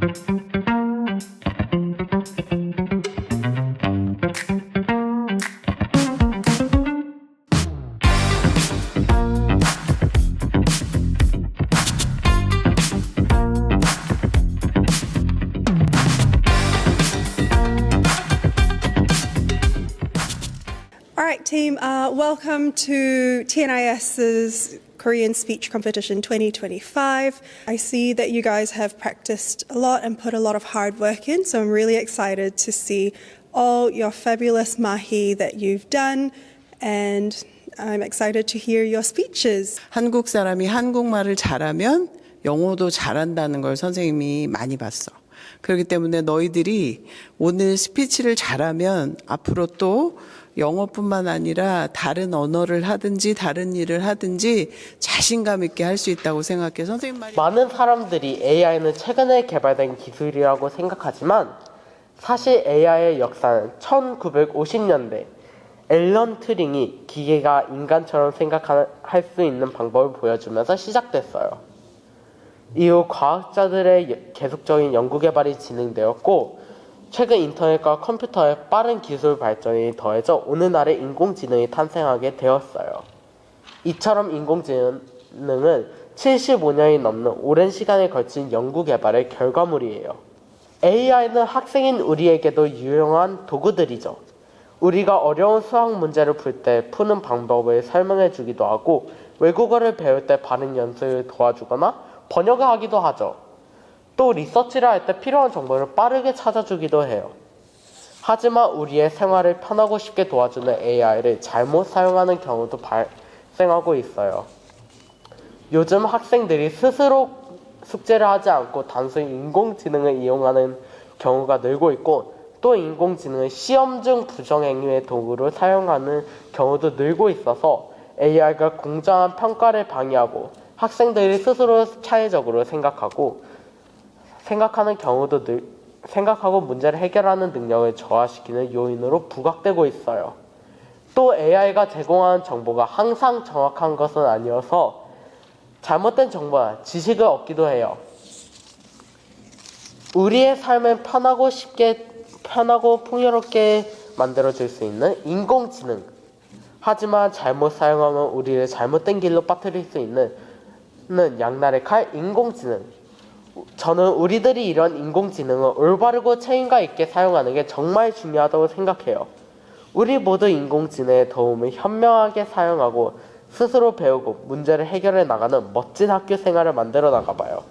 All right, team, welcome to TNIS's Korean Speech Competition 2025. I see that you guys have practiced a lot and put a lot of hard work in, so I'm really excited to see all your fabulous mahi that you've done, and I'm excited to hear your speeches. 한국 사람이 한국말을 잘하면 영어도 잘한다는 걸 선생님이 많이 봤어. 그렇기 때문에 너희들이 오늘 스피치를 잘하면 앞으로 또 영어뿐만 아니라 다른 언어를 하든지 다른 일을 하든지 자신감 있게 할 수 있다고 생각해. 선생님 말이 많은 사람들이 AI는 최근에 개발된 기술이라고 생각하지만 사실 AI의 역사는 1950년대 앨런 튜링이 기계가 인간처럼 생각할 수 있는 방법을 보여주면서 시작됐어요. 이후 과학자들의 계속적인 연구 개발이 진행되었고 최근 인터넷과 컴퓨터의 빠른 기술 발전이 더해져 오늘날의 인공지능이 탄생하게 되었어요. 이처럼 인공지능은 75년이 넘는 오랜 시간에 걸친 연구 개발의 결과물이에요. AI는 학생인 우리에게도 유용한 도구들이죠. 우리가 어려운 수학 문제를 풀 때 푸는 방법을 설명해 주기도 하고 외국어를 배울 때 발음 연습을 도와주거나 번역을 하기도 하죠. 또 리서치를 할 때 필요한 정보를 빠르게 찾아주기도 해요. 하지만 우리의 생활을 편하고 쉽게 도와주는 AI를 잘못 사용하는 경우도 발생하고 있어요. 요즘 학생들이 스스로 숙제를 하지 않고 단순히 인공지능을 이용하는 경우가 늘고 있고 또 인공지능을 시험 중 부정행위의 도구로 사용하는 경우도 늘고 있어서 AI가 공정한 평가를 방해하고 학생들이 스스로 차이적으로 생각하고 문제를 해결하는 능력을 저하시키는 요인으로 부각되고 있어요. 또 AI가 제공하는 정보가 항상 정확한 것은 아니어서 잘못된 정보나 지식을 얻기도 해요. 우리의 삶을 편하고 풍요롭게 만들어줄 수 있는 인공지능. 하지만 잘못 사용하면 우리를 잘못된 길로 빠뜨릴 수 있는 양날의 칼 인공지능. 저는 우리들이 이런 인공지능을 올바르고 책임감 있게 사용하는 게 정말 중요하다고 생각해요. 우리 모두 인공지능의 도움을 현명하게 사용하고 스스로 배우고 문제를 해결해 나가는 멋진 학교 생활을 만들어 나가봐요.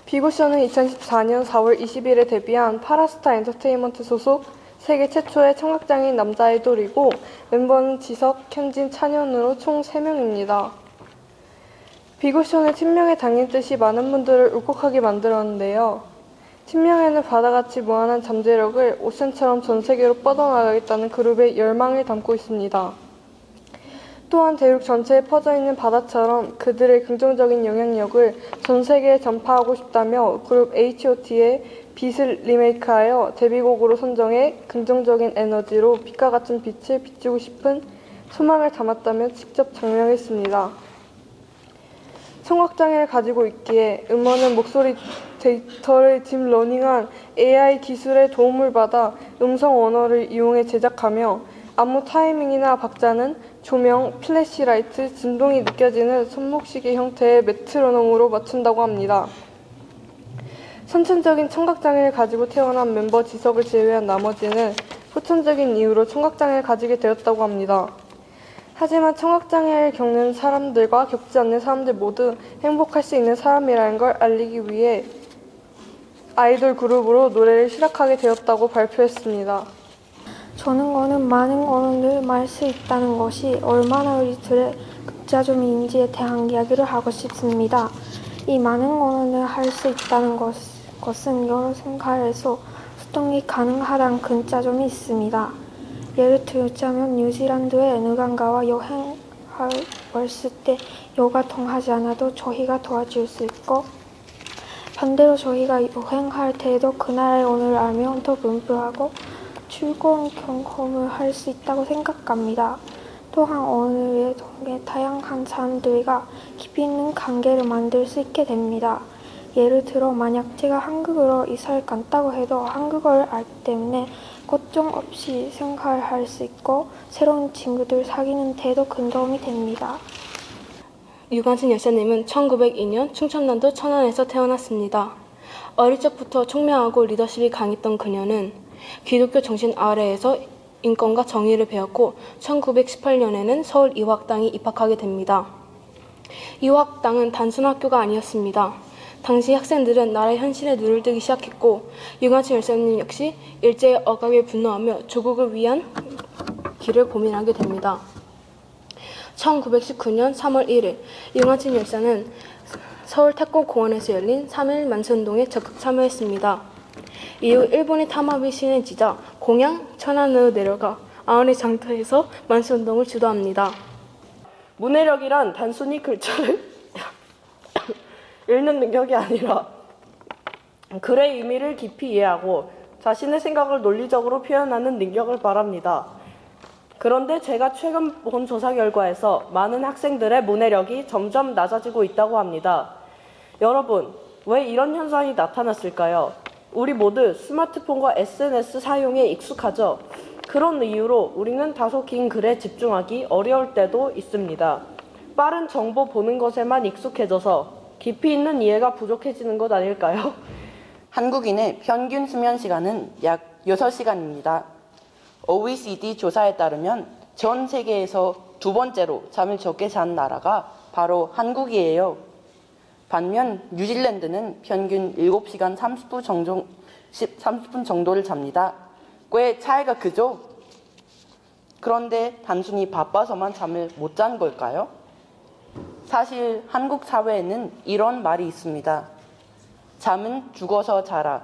비고쇼는 2014년 4월 20일에 데뷔한 파라스타 엔터테인먼트 소속 세계 최초의 청각장애인 남자 아이돌이고 멤버는 지석, 현진, 찬현으로 총 3명입니다. 비고쇼는 팀명에 담긴 뜻이 많은 분들을 울컥하게 만들었는데요. 팀명에는 바다같이 무한한 잠재력을 오션처럼 전 세계로 뻗어나가겠다는 그룹의 열망을 담고 있습니다. 또한 대륙 전체에 퍼져있는 바다처럼 그들의 긍정적인 영향력을 전 세계에 전파하고 싶다며 그룹 H.O.T의 빛을 리메이크하여 데뷔곡으로 선정해 긍정적인 에너지로 빛과 같은 빛을 비추고 싶은 소망을 담았다며 직접 장명했습니다. 청각장애를 가지고 있기에 음원은 목소리 데이터를 딥러닝한 AI 기술의 도움을 받아 음성 언어를 이용해 제작하며 안무 타이밍이나 박자는 조명, 플래시라이트, 진동이 느껴지는 손목시계 형태의 메트로놈으로 맞춘다고 합니다. 선천적인 청각장애를 가지고 태어난 멤버 지석을 제외한 나머지는 후천적인 이유로 청각장애를 가지게 되었다고 합니다. 하지만 청각장애를 겪는 사람들과 겪지 않는 사람들 모두 행복할 수 있는 사람이라는 걸 알리기 위해 아이돌 그룹으로 노래를 시작하게 되었다고 발표했습니다. 저는 거는 많은 언어를 말 수 있다는 것이 얼마나 우리들의 극자점인지에 대한 이야기를 하고 싶습니다. 이 많은 언어를 할 수 있다는 것은 여러 생활에서 소통이 가능하다는 근자점이 있습니다. 예를 들자면 뉴질랜드에 누군가와 여행을 왔을 때 영어가 통하지 않아도 저희가 도와줄 수 있고 반대로 저희가 여행할 때에도 그 나라의 언어를 알면 더 분부하고 즐거운 경험을 할 수 있다고 생각합니다. 또한 언어를 통해 다양한 사람들과 깊이 있는 관계를 만들 수 있게 됩니다. 예를 들어 만약 제가 한국으로 이사를 간다고 해도 한국어를 알기 때문에 걱정 없이 생활을 할 수 있고 새로운 친구들 사귀는 데도 큰 도움이 됩니다. 유관순 열사님은 1902년 충청남도 천안에서 태어났습니다. 어릴 적부터 총명하고 리더십이 강했던 그녀는 기독교 정신 아래에서 인권과 정의를 배웠고 1918년에는 서울 이화학당에 입학하게 됩니다. 이화학당은 단순 학교가 아니었습니다. 당시 학생들은 나라의 현실에 눈을 뜨기 시작했고 유관순 열사님 역시 일제의 억압에 분노하며 조국을 위한 길을 고민하게 됩니다. 1919년 3월 1일 유관순 열사는 서울 태권공원에서 열린 3.1 만세운동에 적극 참여했습니다. 이후 일본의 탐압이 심해지자 공양 천안으로 내려가 아원의 장터에서 만세운동을 주도합니다. 문해력이란 단순히 글자를 읽는 능력이 아니라 글의 의미를 깊이 이해하고 자신의 생각을 논리적으로 표현하는 능력을 말합니다. 그런데 제가 최근 본 조사 결과에서 많은 학생들의 문해력이 점점 낮아지고 있다고 합니다. 여러분, 왜 이런 현상이 나타났을까요? 우리 모두 스마트폰과 SNS 사용에 익숙하죠? 그런 이유로 우리는 다소 긴 글에 집중하기 어려울 때도 있습니다. 빠른 정보 보는 것에만 익숙해져서 깊이 있는 이해가 부족해지는 것 아닐까요? 한국인의 평균 수면 시간은 약 6시간입니다. OECD 조사에 따르면 전 세계에서 두 번째로 잠을 적게 잔 나라가 바로 한국이에요. 반면 뉴질랜드는 평균 7시간 30분 정도를 잡니다. 꽤 차이가 크죠? 그런데 단순히 바빠서만 잠을 못 잔 걸까요? 사실 한국 사회에는 이런 말이 있습니다. 잠은 죽어서 자라.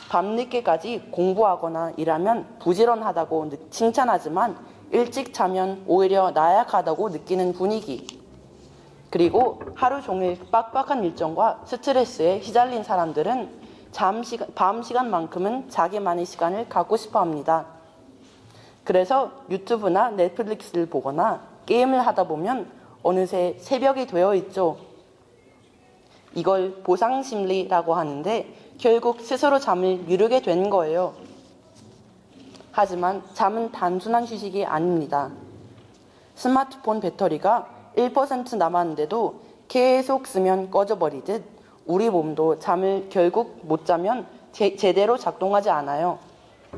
밤늦게까지 공부하거나 일하면 부지런하다고 칭찬하지만 일찍 자면 오히려 나약하다고 느끼는 분위기. 그리고 하루 종일 빡빡한 일정과 스트레스에 시달린 사람들은 밤 시간만큼은 자기만의 시간을 갖고 싶어 합니다. 그래서 유튜브나 넷플릭스를 보거나 게임을 하다 보면 어느새 새벽이 되어 있죠. 이걸 보상심리라고 하는데 결국 스스로 잠을 미루게 된 거예요. 하지만 잠은 단순한 휴식이 아닙니다. 스마트폰 배터리가 1% 남았는데도 계속 쓰면 꺼져버리듯 우리 몸도 잠을 결국 못 자면 제대로 작동하지 않아요.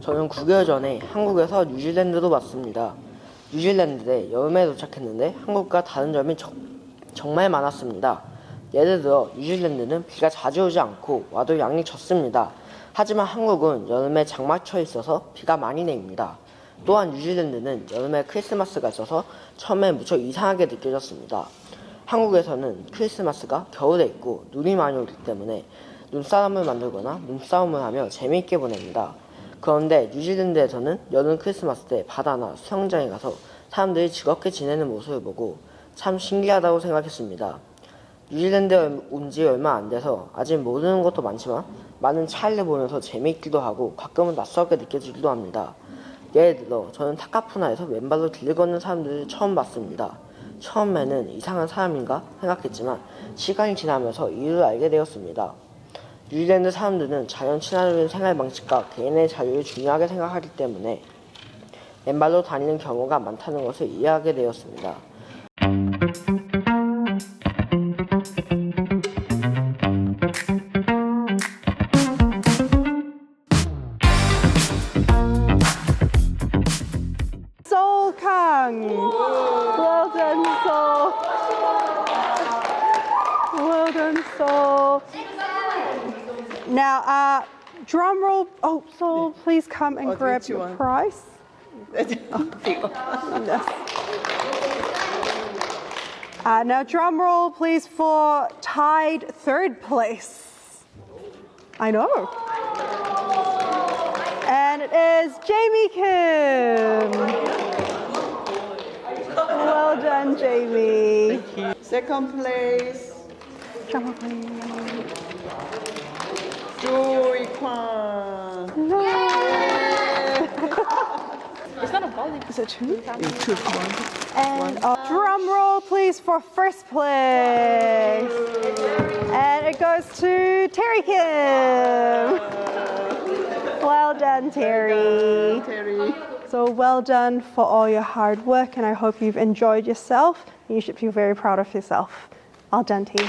저는 9개월 전에 한국에서 뉴질랜드로 왔습니다. 뉴질랜드에 여름에 도착했는데 한국과 다른 점이 정말 많았습니다. 예를 들어 뉴질랜드는 비가 자주 오지 않고 와도 양이 적습니다. 하지만 한국은 여름에 장마철이 있어서 비가 많이 내립니다. 또한 뉴질랜드는 여름에 크리스마스가 있어서 처음에 무척 이상하게 느껴졌습니다. 한국에서는 크리스마스가 겨울에 있고 눈이 많이 오기 때문에 눈사람을 만들거나 눈싸움을 하며 재미있게 보냅니다. 그런데 뉴질랜드에서는 여름 크리스마스 때 바다나 수영장에 가서 사람들이 즐겁게 지내는 모습을 보고 참 신기하다고 생각했습니다. 뉴질랜드에 온 지 얼마 안 돼서 아직 모르는 것도 많지만 많은 차이를 보면서 재미있기도 하고 가끔은 낯설게 느껴지기도 합니다. 예를 들어 저는 타카푸나에서 맨발로 길 걷는 사람들을 처음 봤습니다. 처음에는 이상한 사람인가 생각했지만 시간이 지나면서 이유를 알게 되었습니다. 뉴질랜드 사람들은 자연 친화적인 생활 방식과 개인의 자유를 중요하게 생각하기 때문에 맨발로 다니는 경우가 많다는 것을 이해하게 되었습니다. Seoul Kang. Well done, Seoul. Well done, Seoul. Now, drum roll. Oh, Seoul, please come and grab which your one? prize. Yes. Now, drum roll, please, for tied third place. I know. And it is Jamie Kim. Well done, Jamie. Second place, Drum roll, please. Joy Kwan. No. Is it two? You took one. And Drum roll, please, for first place. And it goes to Terry Kim. Well done, Terry. So well done for all your hard work, and I hope you've enjoyed yourself. You should feel very proud of yourself. Well done, team.